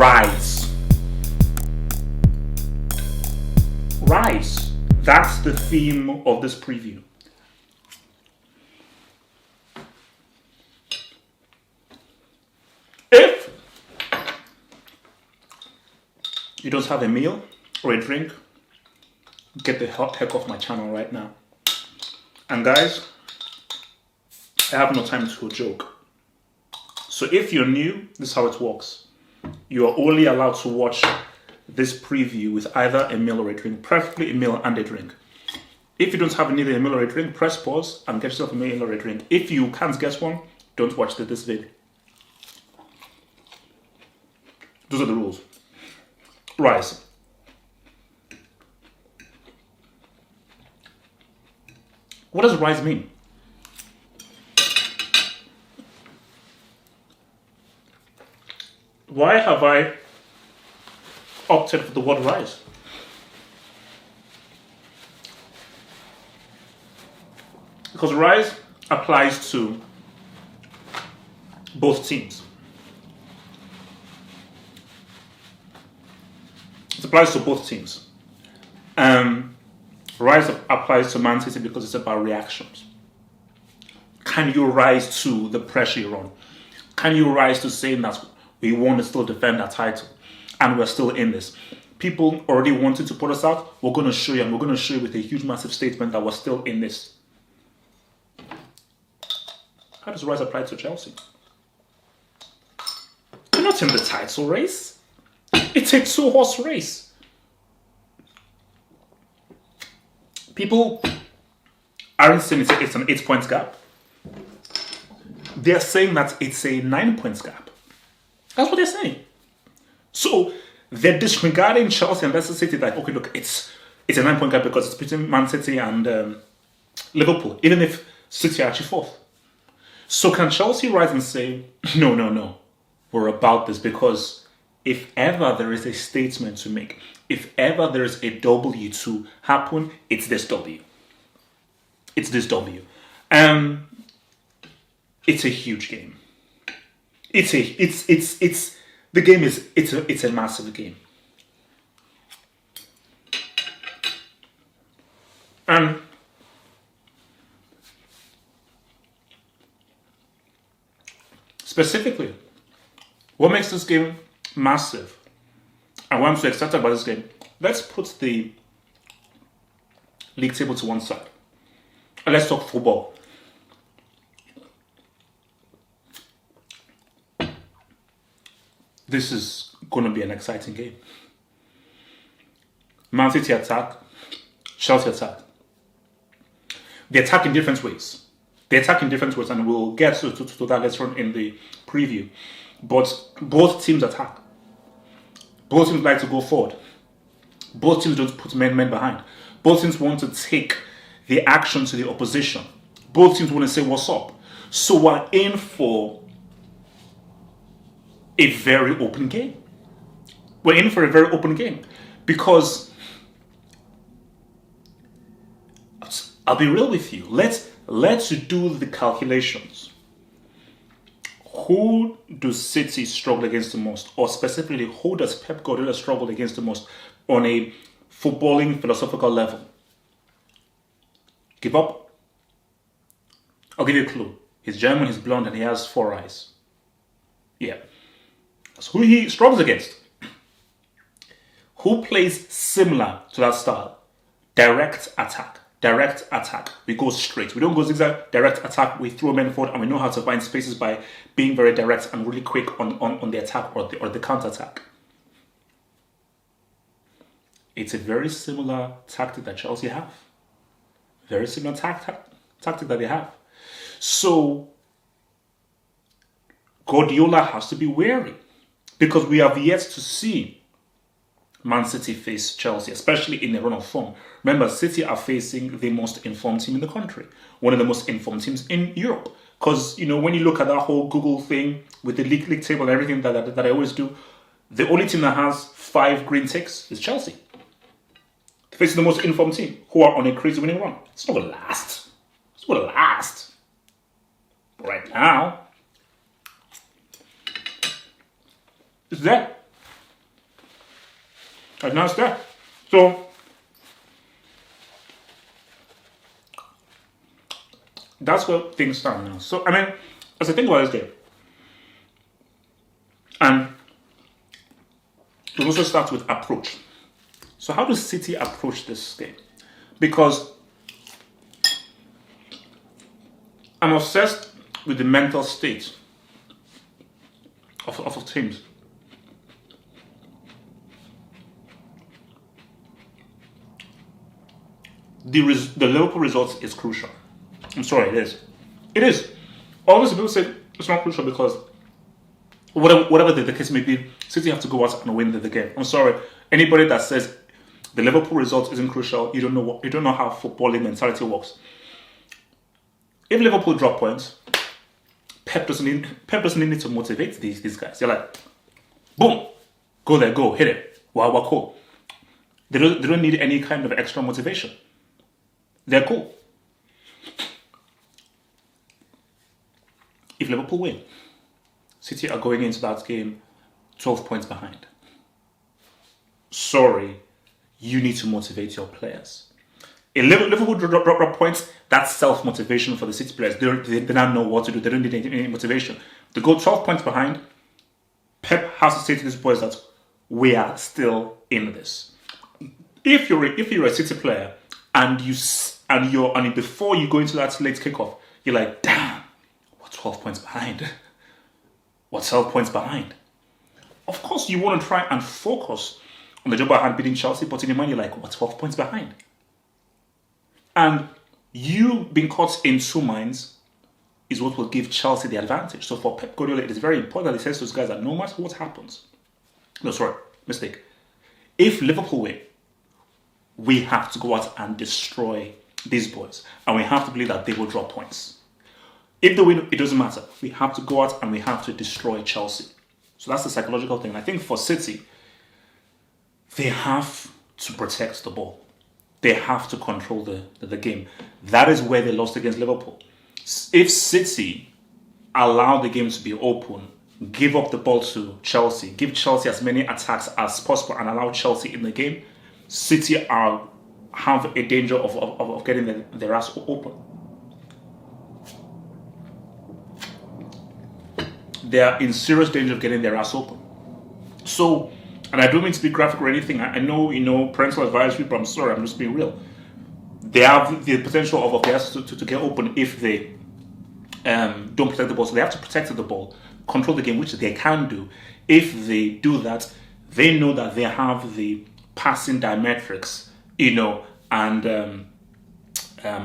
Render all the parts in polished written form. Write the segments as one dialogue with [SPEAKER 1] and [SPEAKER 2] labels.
[SPEAKER 1] rise. Rise. That's the theme of this preview. If you don't have a meal or a drink, get the heck off my channel right now. And guys, I have no time to joke. So if you're new, this is how it works. You are only allowed to watch this preview with either a meal or a drink, preferably a meal and a drink. If you don't have neither a meal or a drink, press pause and get yourself a meal or a drink. If you can't get one, don't watch this video. Those are the rules. Rise. What does rise mean? Why have I opted for the word rise? Because rise applies to both teams. It applies to both teams. Rise applies to Man City because it's about reactions. Can you rise to the pressure you're on? Can you rise to saying that we want to still defend our title and we're still in this? People already wanted to put us out. We're going to show you, and we're going to show you with a huge, massive statement that we're still in this. How does rise apply to Chelsea? We're not in the title race. It's a two-horse race. People aren't saying it's an 8 points gap. They're saying that it's a 9 points gap. That's what they're saying. So they're disregarding Chelsea and Leicester City like, okay, look, it's a 9 point gap because it's between Man City and Liverpool, even if City are actually fourth. So can Chelsea rise and say, no, we're about this? Because if ever there is a statement to make, if ever there is a W to happen, it's this W. It's this W. It's a huge game. It's a massive game. And specifically, what makes this game massive and why I'm so excited about this game, let's put the league table to one side and let's talk football. This is going to be an exciting game. Man City attack, Chelsea attack. They attack in different ways. And we'll get to that later on in the preview. But both teams attack. Both teams like to go forward. Both teams don't put men behind. Both teams want to take the action to the opposition. Both teams want to say, what's up? So we're in for a very open game. We're in for a very open game because I'll be real with you. Let's do the calculations. Who does City struggle against the most? Or specifically, who does Pep Guardiola struggle against the most on a footballing philosophical level? Give up? I'll give you a clue. He's German, he's blonde, and he has 4 eyes. Yeah. That's who he struggles against. Who plays similar to that style? Direct attack. We go straight. We don't go zigzag. Direct attack. We throw men forward and we know how to find spaces by being very direct and really quick on the attack or the counter attack. It's a very similar tactic that Chelsea have. Very similar tactic that they have. So Guardiola has to be wary because we have yet to see Man City face Chelsea, especially in a run of form. Remember, City are facing the most informed team in the country, one of the most informed teams in Europe. Because, when you look at that whole Google thing with the league table and everything that I always do, the only team that has 5 green ticks is Chelsea. They're facing the most informed team who are on a crazy winning run. It's not going to last. But right now, it's there. And now it's there. So that's where things stand now. So I mean, as I think about this game, and it also starts with approach. So how does City approach this game? Because I'm obsessed with the mental state of teams. The Liverpool result is crucial. I'm sorry, it is. It is. Always people say it's not crucial because whatever the case may be, City have to go out and win the game. I'm sorry. Anybody that says the Liverpool result isn't crucial, you don't know how footballing mentality works. If Liverpool drop points, Pep doesn't need to motivate these guys. They're like, boom, go there, go, hit it. Wow, cool. They don't need any kind of extra motivation. They're cool. If Liverpool win, City are going into that game 12 points behind. Sorry, you need to motivate your players. If Liverpool drop points, that's self-motivation for the City players. They don't know what to do. They don't need any motivation. To go 12 points behind, Pep has to say to these boys that we are still in this. If you're a City player and before you go into that late kickoff, you're like, damn, we're 12 points behind. We're 12 points behind. Of course, you want to try and focus on the job at hand beating Chelsea, but in your mind, you're like, we're 12 points behind. And you being caught in two minds is what will give Chelsea the advantage. So for Pep Guardiola, it is very important that he says to those guys that no matter what happens, if Liverpool win, we have to go out and destroy these boys. And we have to believe that they will drop points. If they win, it doesn't matter. We have to go out and we have to destroy Chelsea. So that's the psychological thing. And I think for City, they have to protect the ball. They have to control the game. That is where they lost against Liverpool. If City allow the game to be open, give up the ball to Chelsea, give Chelsea as many attacks as possible and allow Chelsea in the game, City have a danger of getting their ass open. They are in serious danger of getting their ass open. So, and I don't mean to be graphic or anything. I know, parental advisory, but I'm sorry, I'm just being real. They have the potential of their ass to get open if they don't protect the ball. So they have to protect the ball, control the game, which they can do. If they do that, they know that they have the passing diametrics, and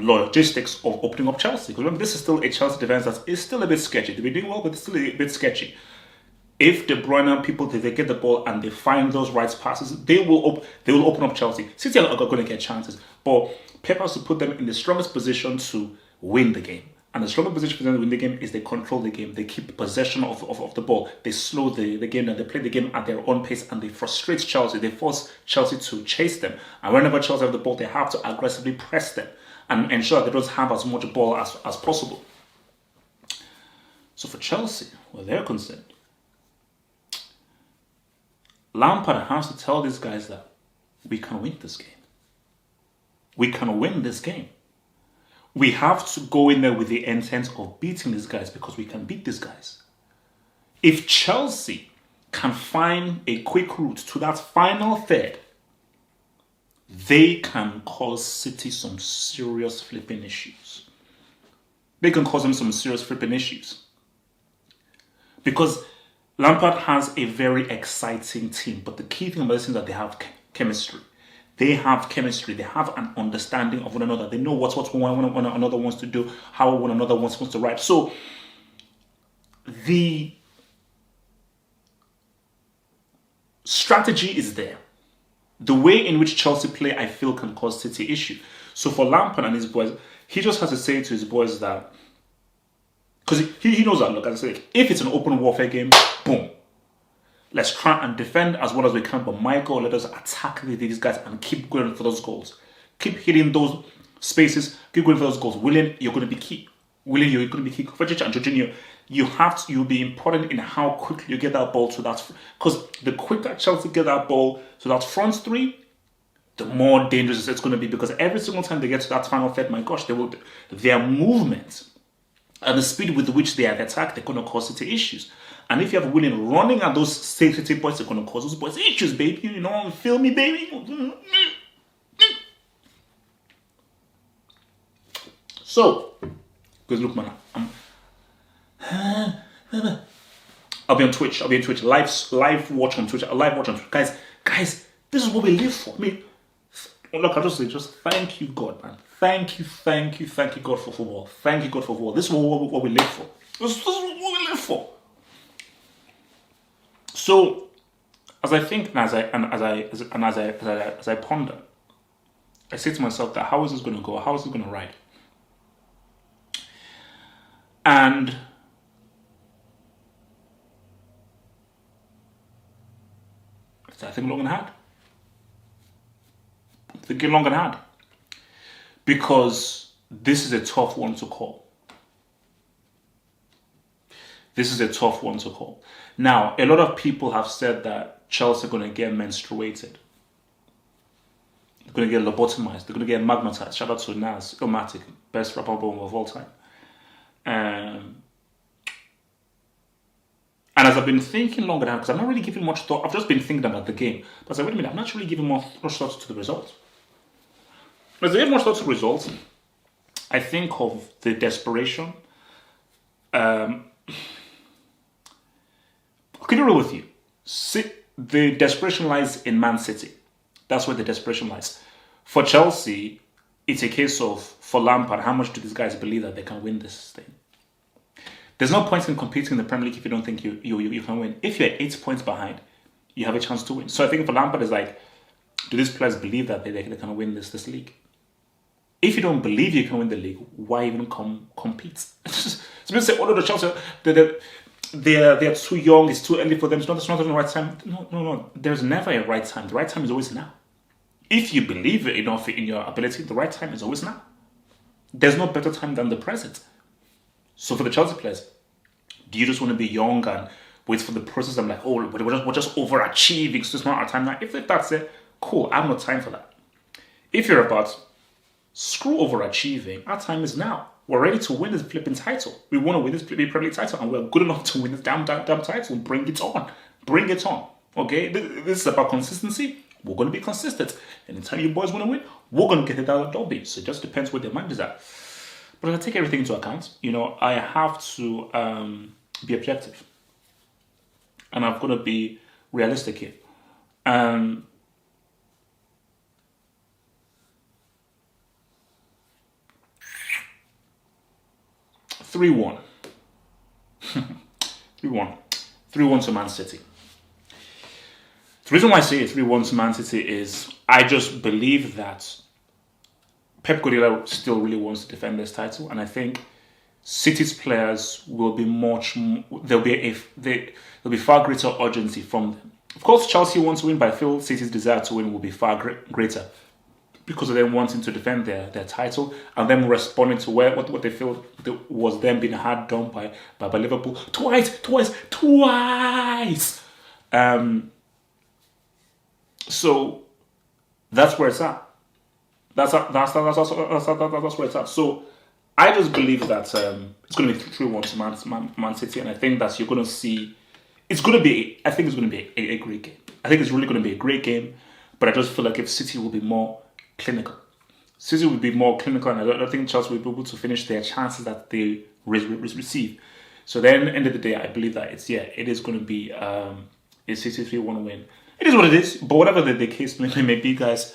[SPEAKER 1] logistics of opening up Chelsea. Because remember, this is still a Chelsea defense that is still a bit sketchy. They've been doing well, but it's still a bit sketchy. If De Bruyne people, they get the ball and they find those right passes, they will open up Chelsea. City are going to get chances, but Pep has to put them in the strongest position to win the game. And the strongest position for them to win the game is they control the game. They keep possession of the ball. They slow the game down. They play the game at their own pace and they frustrate Chelsea. They force Chelsea to chase them. And whenever Chelsea have the ball, they have to aggressively press them and ensure they don't have as much ball as possible. So for Chelsea, where they're concerned, Lampard has to tell these guys that we can win this game. We can win this game. We have to go in there with the intent of beating these guys because we can beat these guys. If Chelsea can find a quick route to that final third, they can cause City some serious flipping issues. They can cause them some serious flipping issues. Because Lampard has a very exciting team, but the key thing about this is that they have chemistry. They have chemistry. They have an understanding of one another. They know what one another wants to do, how one another wants to ride. So the strategy is there. The way in which Chelsea play, I feel, can cause City issue. So for Lampard and his boys, he just has to say to his boys that, because he knows that, look, as I say, if it's an open warfare game, boom. Let's try and defend as well as we can, but my goal, let us attack these guys and keep going for those goals. Keep hitting those spaces, keep going for those goals. Willian, you're going to be key. Kovacic and Jorginho, you'll be important in how quickly you get that ball to that, because the quicker Chelsea get that ball to that front three, the more dangerous it's going to be, because every single time they get to that final third, my gosh, their movement and the speed with which they attack, they're going to cause City issues. And if you have Willian running at those safety points, they're going to cause those boys issues, baby. You know, feel me, baby? So, because look, man, I'll be on Twitch. Live watch on Twitch. Guys, this is what we live for. I mean, look, I'll just say, thank you, God, man. Thank you, God for football. Thank you, God, for football. This is what we live for. This is what we live for. So, as I think and as I ponder, I say to myself that how is this going to go? How is it going to ride? And I think long and hard. Thinking long and hard. Because this is a tough one to call. Now, a lot of people have said that Chelsea are going to get menstruated. They're going to get lobotomized. They're going to get magmatized. Shout out to Nas, Illmatic, best rapper of all time. And as I've been thinking longer now, because I'm not really giving much thought, I've just been thinking about the game. But I said, wait a minute, I'm not really giving much thought to the result. As I give much thought to the results, I think of the desperation. I'll keep it real with you. The desperation lies in Man City. That's where the desperation lies. For Chelsea, it's a case of, for Lampard, how much do these guys believe that they can win this thing? There's no point in competing in the Premier League if you don't think you can win. If you're 8 points behind, you have a chance to win. So I think for Lampard, it's like, do these players believe that they can win this league? If you don't believe you can win the league, why even compete? So people say, oh no, the Chelsea, they're too young, it's too early for them, it's not the right time. No. There's never a right time. The right time is always now. If you believe enough in your ability, the right time is always now. There's no better time than the present. So for the Chelsea players, do you just want to be young and wait for the process? I'm like, oh, we're just overachieving, so it's not our time now. If that's it, cool, I have no time for that. If you're about, screw overachieving, our time is now. We're ready to win this flipping title. We want to win this Premier League title, and we're good enough to win this damn title. Bring it on. Okay? This is about consistency. We're going to be consistent. Anytime you boys want to win, we're going to get it out of the derby. So it just depends where their mind is at. But I take everything into account. I have to be objective. And I've got to be realistic here. 3-1. 3-1. 3-1 to Man City. The reason why I say 3-1 to Man City is I just believe that Pep Guardiola still really wants to defend this title, and I think City's players will be there'll be far greater urgency from them. Of course, Chelsea wants to win, but I feel City's desire to win will be far greater because of them wanting to defend their title and them responding to what they feel was them being hard done by Liverpool twice. So that's where it's at. That's where it's at. So I just believe that it's going to be 3-1 to Man City, and I think that you're going to see. I think it's going to be a great game. I think it's really going to be a great game, but I just feel like if City will be more clinical. And I don't think Chelsea will be able to finish their chances that they receive. So then, end of the day, I believe that it is going to be a 63-1 win. It is what it is, but whatever the case may be, guys,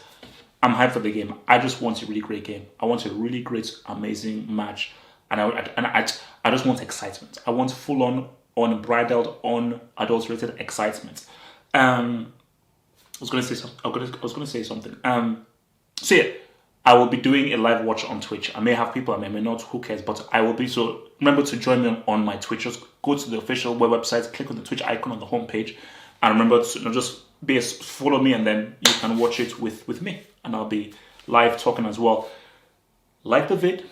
[SPEAKER 1] I'm hyped for the game. I just want a really great game. I want a really great, amazing match, and I just want excitement. I want full-on, unbridled, unadulterated excitement. I was going to say something. So yeah, I will be doing a live watch on Twitch. I may have people, I may not, who cares, but I will be. So remember to join me on my Twitch. Just go to the official website, click on the Twitch icon on the homepage, and remember to just follow me, and then you can watch it with me, and I'll be live talking as well. Like the vid,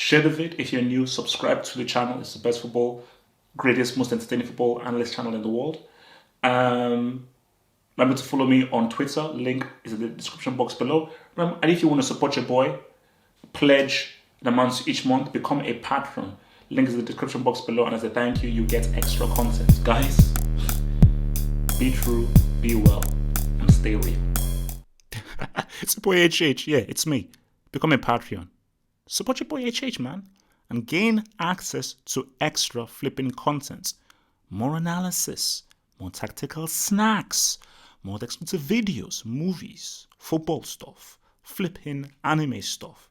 [SPEAKER 1] Share the vid if you're new. Subscribe to the channel. It's the best football, greatest, most entertaining football analyst channel in the world. Remember to follow me on Twitter. Link is in the description box below. Remember, and if you want to support your boy, pledge an amount each month. Become a patron. Link is in the description box below. And as a thank you, you get extra content. Guys, be true, be well, and stay real. It's your boy HH. Yeah, it's me. Become a Patreon. Support your boy HH, man. And gain access to extra flipping content. More analysis. More tactical snacks. More exclusive videos, movies, football stuff, flipping anime stuff.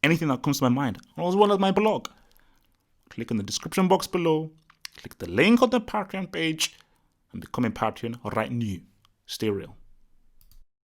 [SPEAKER 1] Anything that comes to my mind. Or as well as my blog. Click in the description box below. Click the link on the Patreon page. And become a Patreon right now. Stay real.